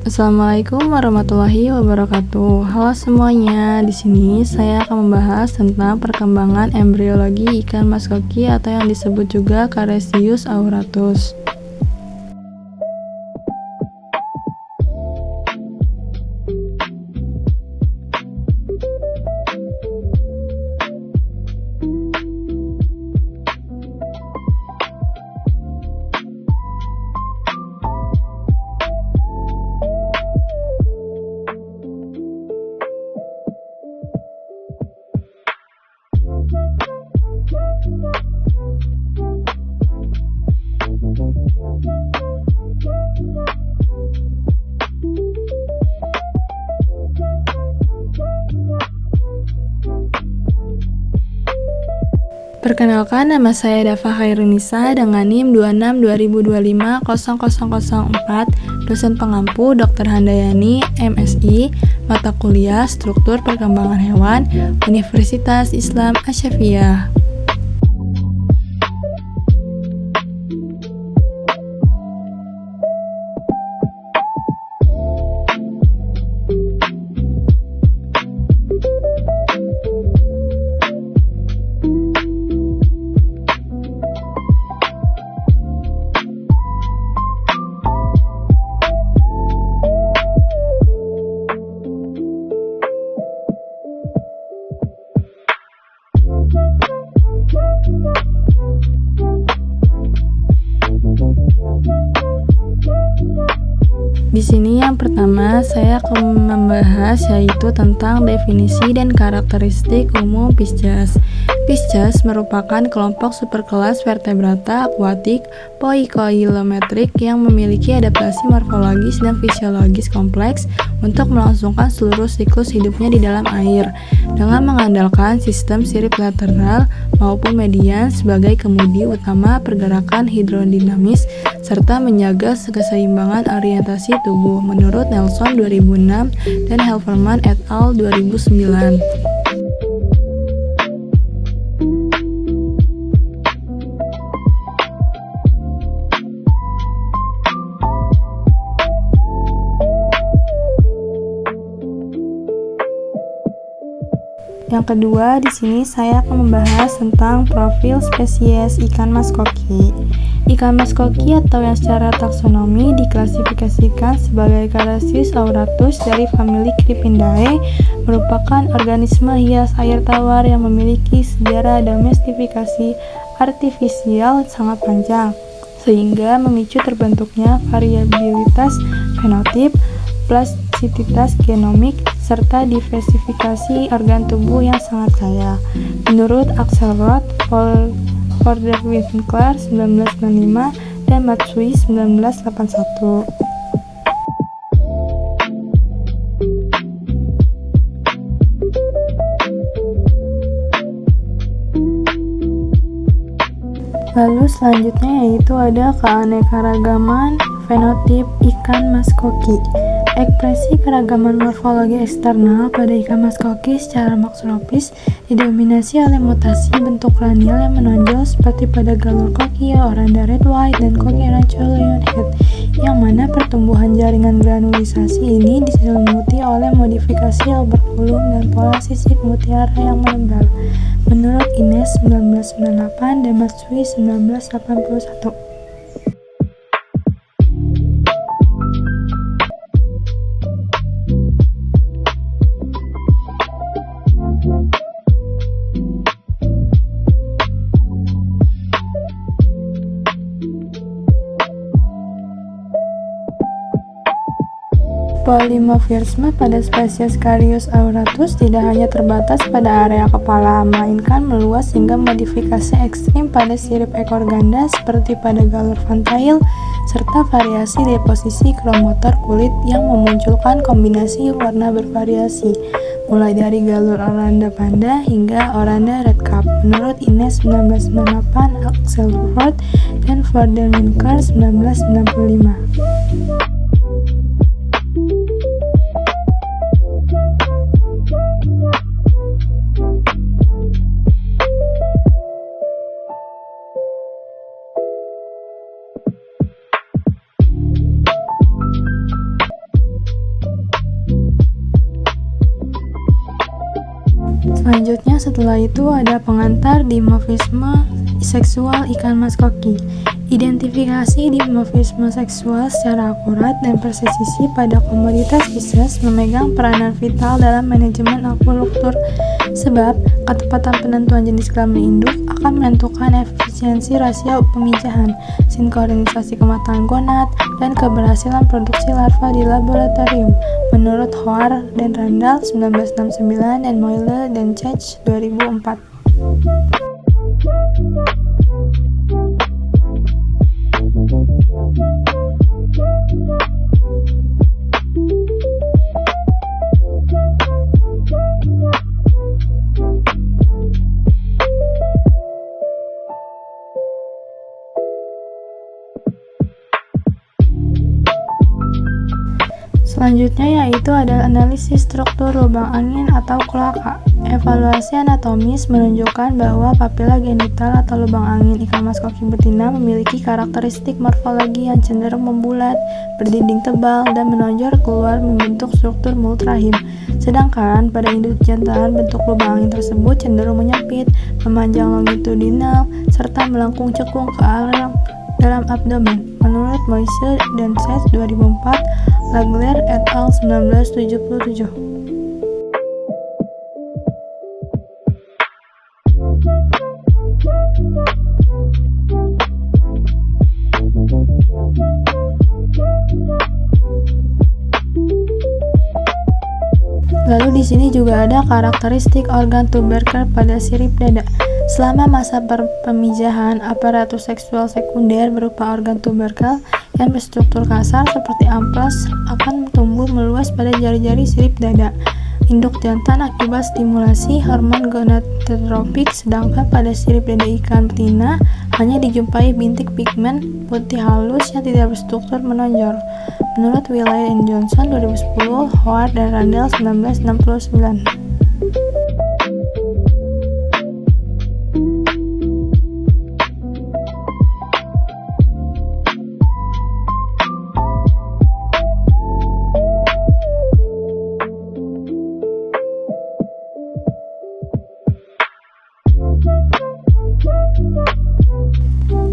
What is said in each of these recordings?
Assalamualaikum warahmatullahi wabarakatuh. Halo semuanya, di sini saya akan membahas tentang perkembangan embriologi ikan maskoki atau yang disebut juga Caresius auratus. Perkenalkan, nama saya Dafa Khairunisa dengan NIM 26 2025 0004, dosen pengampu Dr. Handayani, MSI, mata kuliah Struktur Perkembangan Hewan, Universitas Islam Asy-Syafi'iyah. Di sini yang pertama saya akan membahas yaitu tentang definisi dan karakteristik umum Pisces. Pisces merupakan kelompok superkelas vertebrata akuatik poikilometrik yang memiliki adaptasi morfologis dan fisiologis kompleks untuk melangsungkan seluruh siklus hidupnya di dalam air dengan mengandalkan sistem sirip lateral maupun median sebagai kemudi utama pergerakan hidrodinamis serta menjaga keseimbangan orientasi tubuh menurut Nelson 2006 dan Helferman et al. 2009. Yang kedua, di sini saya akan membahas tentang profil spesies ikan maskoki. Ikan maskoki atau yang secara taksonomi diklasifikasikan sebagai Caresius auratus dari famili Crypinidae merupakan organisme hias air tawar yang memiliki sejarah domestifikasi artifisial sangat panjang, sehingga memicu terbentuknya variabilitas fenotip, plastisitas genomik, serta diversifikasi organ tubuh yang sangat kaya. Menurut Axelrod, Vorderwinkler 1995 dan Matsui 1981. Lalu selanjutnya yaitu ada keanekaragaman fenotip ikan maskoki. Ekspresi keragaman morfologi eksternal pada ikan maskoki secara makroskopis didominasi oleh mutasi bentuk kranial yang menonjol seperti pada galur koki, oranda red white, dan koki rancho lionhead, yang mana pertumbuhan jaringan granulisasi ini diselimuti oleh modifikasi oberkulum dan pola sisik mutiara yang menebal. Menurut Ines 1998 dan Matsui 1981. Polimorfisme pada spesies Caresius auratus tidak hanya terbatas pada area kepala, melainkan meluas hingga modifikasi ekstrim pada sirip ekor ganda seperti pada galur fantail, serta variasi deposisi kromotor kulit yang memunculkan kombinasi warna bervariasi, mulai dari galur oranda panda hingga oranda red cap. Menurut Ines 1998, Axelrod dan Vorderwinkler 1995. Setelah itu ada pengantar dimorfisme seksual ikan mas koki. Identifikasi dimorfisme seksual secara akurat dan presisi pada komoditas Pisces memegang peranan vital dalam manajemen akupunktur, sebab ketepatan penentuan jenis kelamin induk akan menentukan efisiensi rasio pemijahan, sinkronisasi kematangan gonad, dan keberhasilan produksi larva di laboratorium, menurut Howard dan Randall 1969 dan Moyle dan Chech 2004. Selanjutnya yaitu ada analisis struktur lubang angin atau kloaka. Evaluasi anatomis menunjukkan bahwa papila genital atau lubang angin ikan mas koki betina memiliki karakteristik morfologi yang cenderung membulat, berdinding tebal, dan menonjol keluar membentuk struktur mulut rahim. Sedangkan pada induk jantan bentuk lubang angin tersebut cenderung menyempit, memanjang longitudinal, serta melengkung cekung ke arah dalam abdomen, menurut Moise dan Chech 2004, Lagler et al. 1977. Lalu di sini juga ada karakteristik organ tuberkel pada sirip dada. Selama masa pemijahan, aparatus seksual sekunder berupa organ tuberkel yang berstruktur kasar seperti amplas akan tumbuh meluas pada jari-jari sirip dada induk jantan akibat stimulasi hormon gonadotropik, sedangkan pada sirip dada ikan betina hanya dijumpai bintik pigmen putih halus yang tidak berstruktur menonjol, menurut Wiley and Johnson 2010, Howard dan Randall 1969.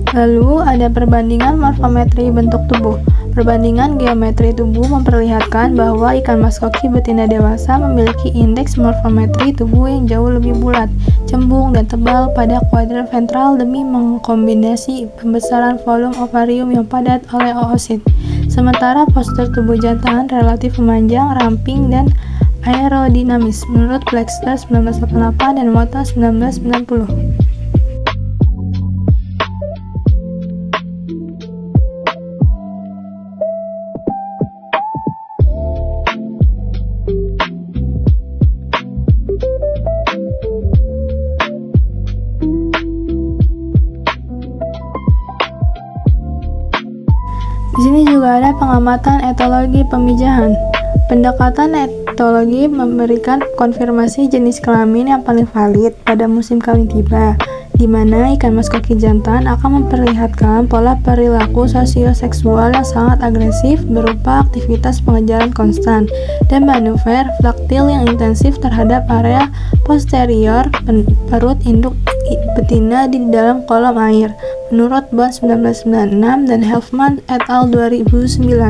Lalu ada perbandingan morfometri bentuk tubuh. Perbandingan geometri tubuh memperlihatkan bahwa ikan mas koki betina dewasa memiliki indeks morfometri tubuh yang jauh lebih bulat, cembung, dan tebal pada kuadran ventral demi mengkombinasi pembesaran volume ovarium yang padat oleh oosit. Sementara postur tubuh jantan relatif memanjang, ramping, dan aerodinamis, menurut Blackster 1988 dan Mota 1990. Di sini juga ada pengamatan etologi pemijahan. Pendekatan etologi memberikan konfirmasi jenis kelamin yang paling valid pada musim kawin tiba, di mana ikan mas koki jantan akan memperlihatkan pola perilaku sosioseksual yang sangat agresif berupa aktivitas pengejaran konstan dan manuver flaktil yang intensif terhadap area posterior perut induk betina di dalam kolom air, menurut Bond 1996 dan Helfman et al. 2009.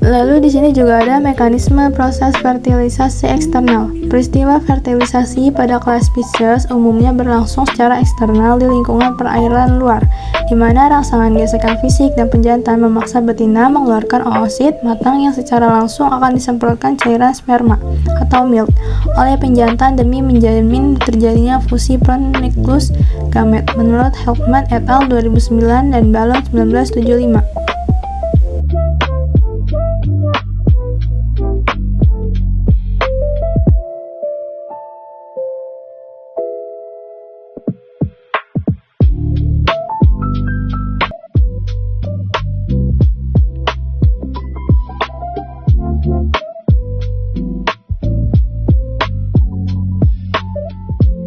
Lalu di sini juga ada mekanisme proses fertilisasi eksternal. Peristiwa fertilisasi pada kelas Pisces umumnya berlangsung secara eksternal di lingkungan perairan luar, di mana rangsangan gesekan fisik dan penjantan memaksa betina mengeluarkan oosit matang yang secara langsung akan disemprotkan cairan sperma atau milk oleh penjantan demi menjamin terjadinya fusi proniklus gamet, menurut Helfman et al. 2009 dan Ballon 1975.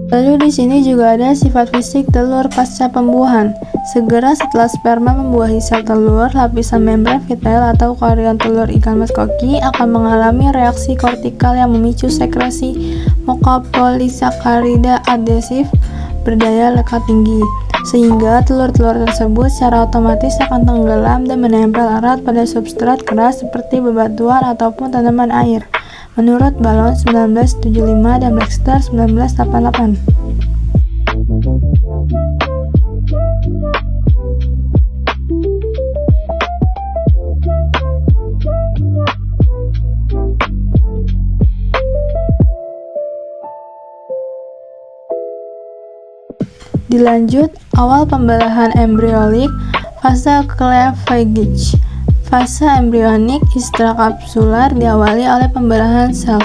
Lalu di sini juga ada sifat fisik telur pasca pembuahan. Segera setelah sperma membuahi sel telur, lapisan membran vital atau koreon telur ikan mas koki akan mengalami reaksi kortikal yang memicu sekresi mukopolisakarida adhesif berdaya lekat tinggi, sehingga telur-telur tersebut secara otomatis akan tenggelam dan menempel erat pada substrat keras seperti bebatuan ataupun tanaman air. Menurut Balon 1975 dan Baxter 1988. Dilanjut, awal pembelahan embrionik, fase cleavage. Fase embrionik ekstrakapsular diawali oleh pembelahan sel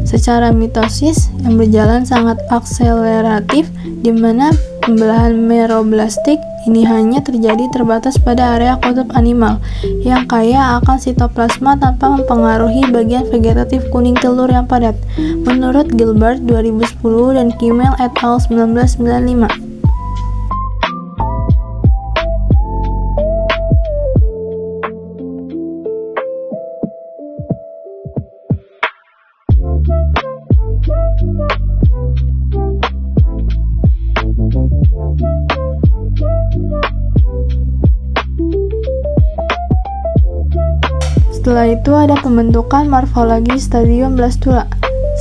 secara mitosis yang berjalan sangat akseleratif, di mana pembelahan meroblastik ini hanya terjadi terbatas pada area kutub animal yang kaya akan sitoplasma tanpa mempengaruhi bagian vegetatif kuning telur yang padat. Menurut Gilbert 2010 dan Kimmel et al. 1995. Setelah itu ada pembentukan morfologi stadium blastula.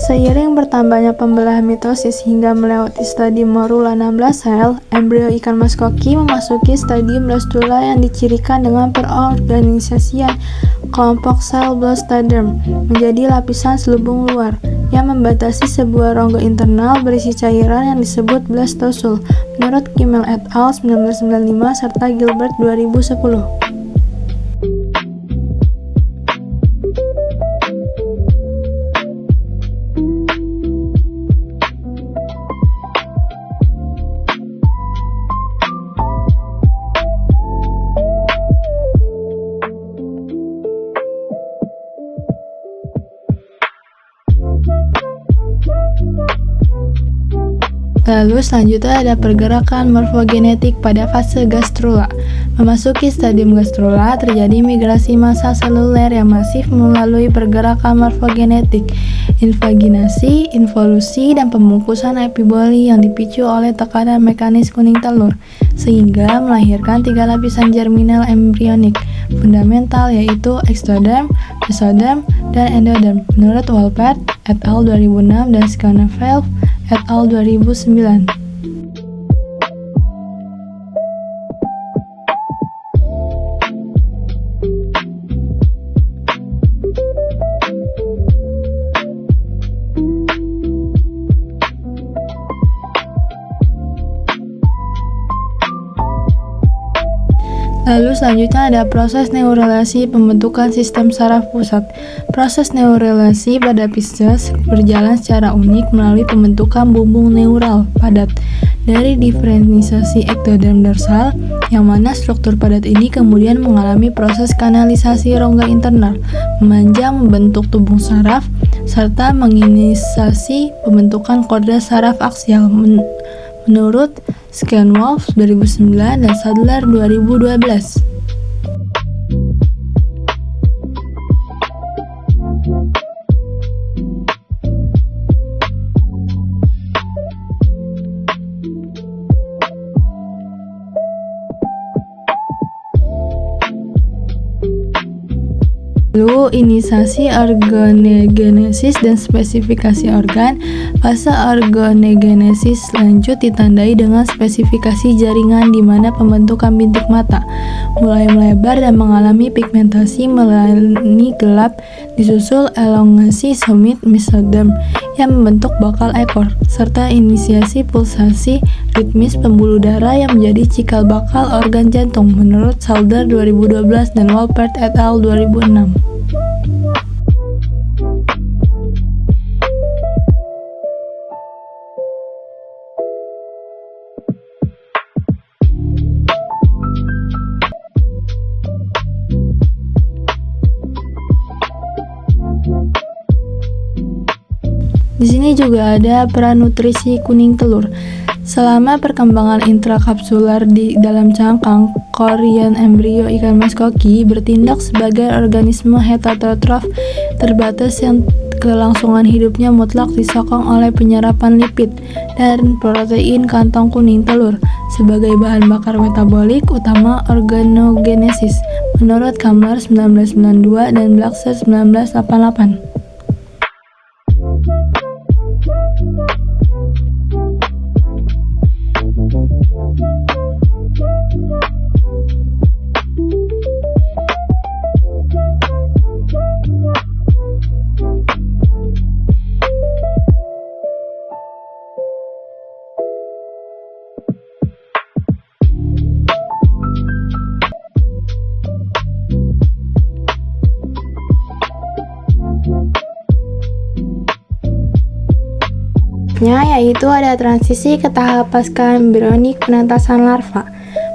Seiring bertambahnya pembelahan mitosis hingga melewati stadium morula 16 sel, embrio ikan mas koki memasuki stadium blastula yang dicirikan dengan perorganisasian kelompok sel blastoderm menjadi lapisan selubung luar yang membatasi sebuah rongga internal berisi cairan yang disebut blastosul. Menurut Kimmel et al. 1995 serta Gilbert 2010. Lalu selanjutnya ada pergerakan morfogenetik pada fase gastrula. Memasuki stadium gastrula, terjadi migrasi massa seluler yang masif melalui pergerakan morfogenetik, invaginasi, involusi, dan pembungkusan epiboli yang dipicu oleh tekanan mekanis kuning telur, sehingga melahirkan 3 lapisan germinal embrionik fundamental, yaitu ektoderm, mesoderm, dan endoderm. Menurut Wolpert et al. 2006 dan Schoenfeld et al. 2009. Lalu selanjutnya ada proses neuralisasi pembentukan sistem saraf pusat. Proses neuralisasi pada Pisces berjalan secara unik melalui pembentukan bumbung neural padat dari diferensiasi ektoderm dorsal, yang mana struktur padat ini kemudian mengalami proses kanalisasi rongga internal, memanjang membentuk tubuh saraf, serta menginisiasi pembentukan korda saraf aksial. Menurut Schoenwolf 2009 dan Sadler 2012. Lalu inisiasi organogenesis dan spesifikasi organ. Fase organogenesis lanjut ditandai dengan spesifikasi jaringan di mana pembentukan bintik mata mulai melebar dan mengalami pigmentasi melani gelap, disusul elongasi summit mesoderm yang membentuk bakal ekor, serta inisiasi pulsasi ritmis pembuluh darah yang menjadi cikal bakal organ jantung. Menurut Salder 2012 dan Wolpert et al. 2006. Di sini juga ada peran nutrisi kuning telur. Selama perkembangan intrakapsular di dalam cangkang, chorion embrio ikan mas koki bertindak sebagai organisme heterotrof terbatas yang kelangsungan hidupnya mutlak disokong oleh penyerapan lipid dan protein kantong kuning telur sebagai bahan bakar metabolik utama organogenesis, menurut Kamler 1992 dan Blackser 1988. Yaitu ada transisi ke tahap pasca embrionik penetasan larva.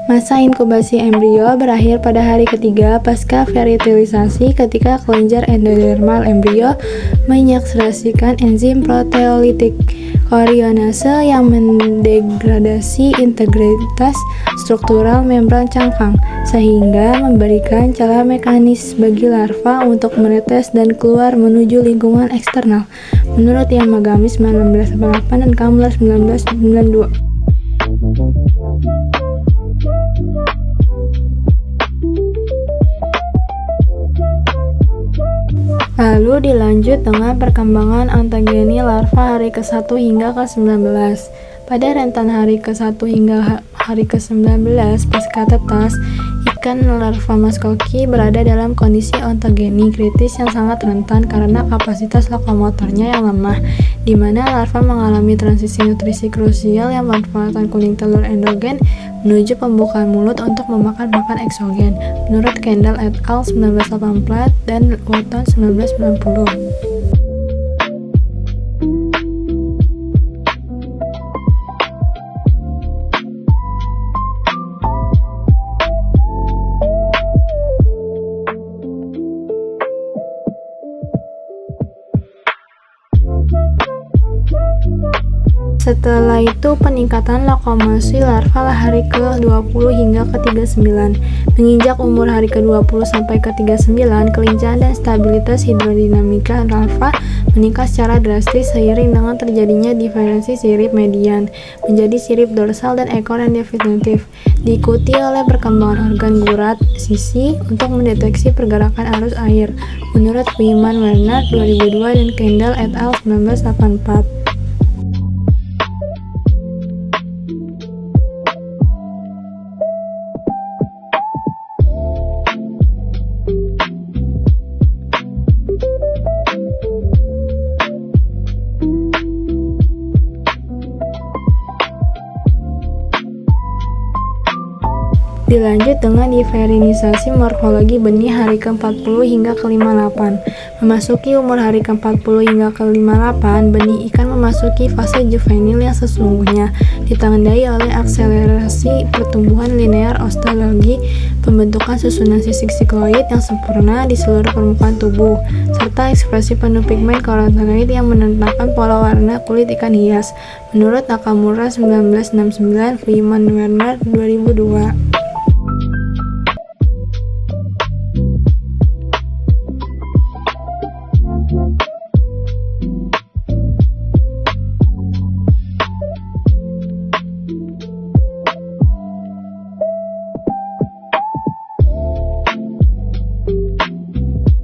Masa inkubasi embrio berakhir pada hari ketiga pasca fertilisasi ketika kelenjar endodermal embrio menyekresikan enzim proteolitik chorionase yang mendegradasi integritas struktural membran cangkang, sehingga memberikan celah mekanis bagi larva untuk menetes dan keluar menuju lingkungan eksternal, menurut Yamagami 1988 dan Kamler 1992. Lalu dilanjut dengan perkembangan ontogeni larva hari ke-1 hingga ke-19. Pada rentan hari ke-1 hingga hari ke-19 pasca tetas, ikan larva mas koki berada dalam kondisi ontogeni kritis yang sangat rentan karena kapasitas lokomotornya yang lemah, di mana larva mengalami transisi nutrisi krusial yang memanfaatkan kuning telur endogen menuju pembukaan mulut untuk memakan pakan eksogen, menurut Kendall et al. 1984 dan Wotton 1990. Setelah itu peningkatan lokomosi larva hari ke-20 hingga ke-39. Menginjak umur hari ke-20 sampai ke-39, kelincahan dan stabilitas hidrodinamika larva meningkat secara drastis seiring dengan terjadinya diferensi sirip median menjadi sirip dorsal dan ekor yang definitif, diikuti oleh perkembangan organ gurat sisi untuk mendeteksi pergerakan arus air, menurut Wiman-Werner 2002 dan Kendall et al. 1984. Dilanjut dengan diferensiasi morfologi benih hari ke-40 hingga ke-58. Memasuki umur hari ke-40 hingga ke-58, benih ikan memasuki fase juvenil yang sesungguhnya, ditandai oleh akselerasi pertumbuhan linear osteologi, pembentukan susunan sisik sikloid yang sempurna di seluruh permukaan tubuh, serta ekspresi penuh pigmen karotenoid yang menentangkan pola warna kulit ikan hias, menurut Nakamura 1969, Wiman-Werner 2002.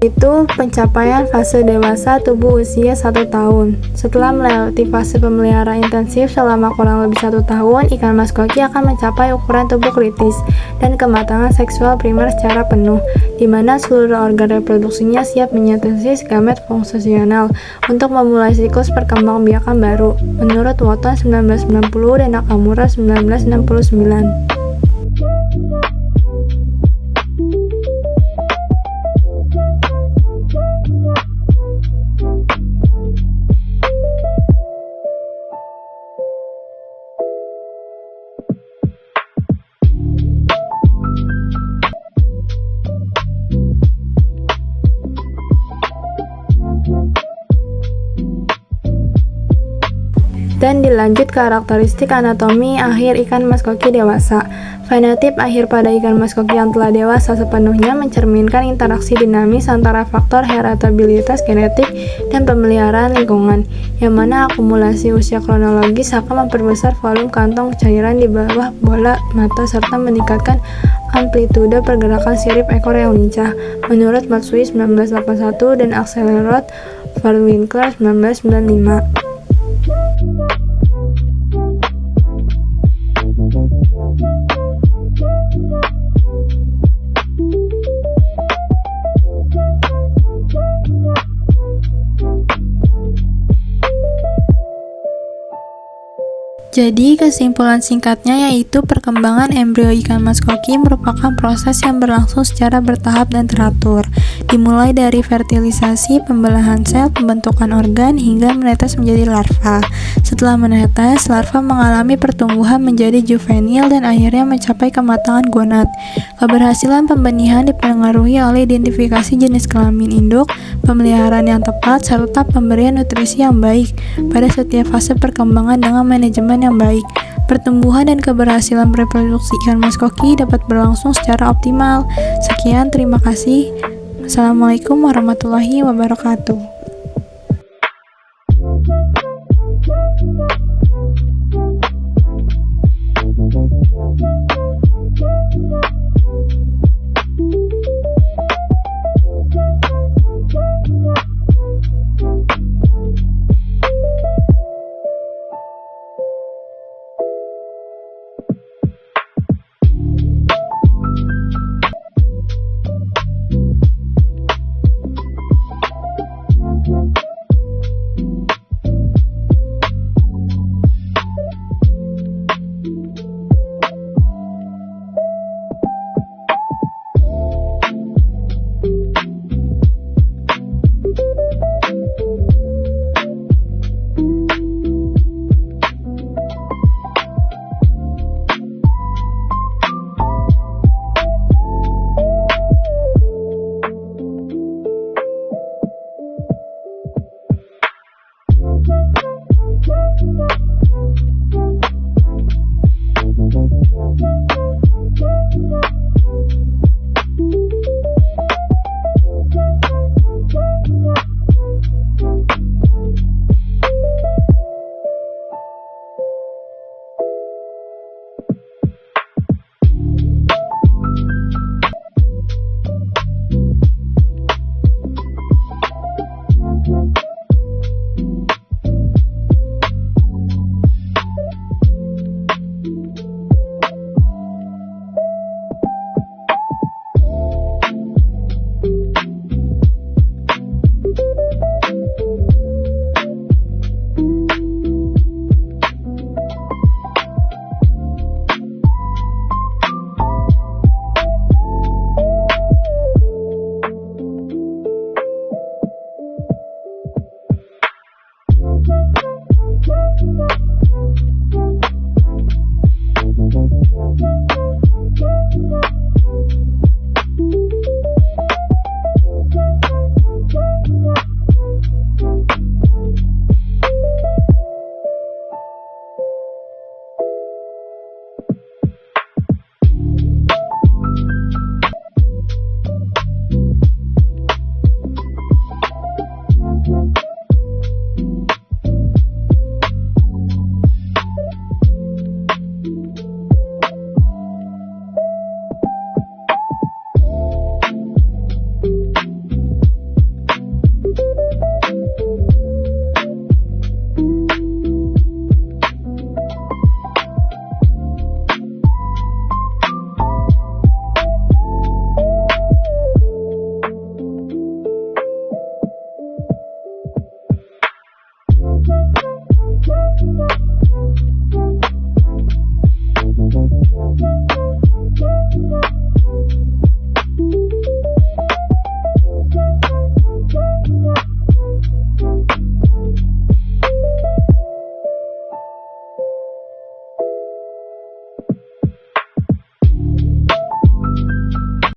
Itu pencapaian fase dewasa tubuh usia 1 tahun. Setelah melewati fase pemeliharaan intensif selama kurang lebih 1 tahun, ikan mas koki akan mencapai ukuran tubuh kritis dan kematangan seksual primer secara penuh, di mana seluruh organ reproduksinya siap mensintesis gamet fungsional untuk memulai siklus perkembangbiakan baru, menurut Wotton 1990 dan Nakamura 1969. Dan dilanjut karakteristik anatomi akhir ikan mas koki dewasa. Fenotip akhir pada ikan mas koki yang telah dewasa sepenuhnya mencerminkan interaksi dinamis antara faktor heritabilitas genetik dan pemeliharaan lingkungan, yang mana akumulasi usia kronologis akan memperbesar volume kantong cairan di bawah bola mata serta meningkatkan amplitude pergerakan sirip ekor yang lincah, menurut Matsui 1981 dan Axelrod Verwinkler 1995. Jadi kesimpulan singkatnya yaitu perkembangan embrio ikan mas koki merupakan proses yang berlangsung secara bertahap dan teratur, dimulai dari fertilisasi, pembelahan sel, pembentukan organ, hingga menetes menjadi larva. Setelah menetes, larva mengalami pertumbuhan menjadi juvenil dan akhirnya mencapai kematangan gonad. Keberhasilan pembenihan dipengaruhi oleh identifikasi jenis kelamin induk, pemeliharaan yang tepat, serta pemberian nutrisi yang baik pada setiap fase perkembangan dengan manajemen yang baik. Pertumbuhan dan keberhasilan reproduksi ikan mas koki dapat berlangsung secara optimal. Sekian, terima kasih. Assalamualaikum warahmatullahi wabarakatuh.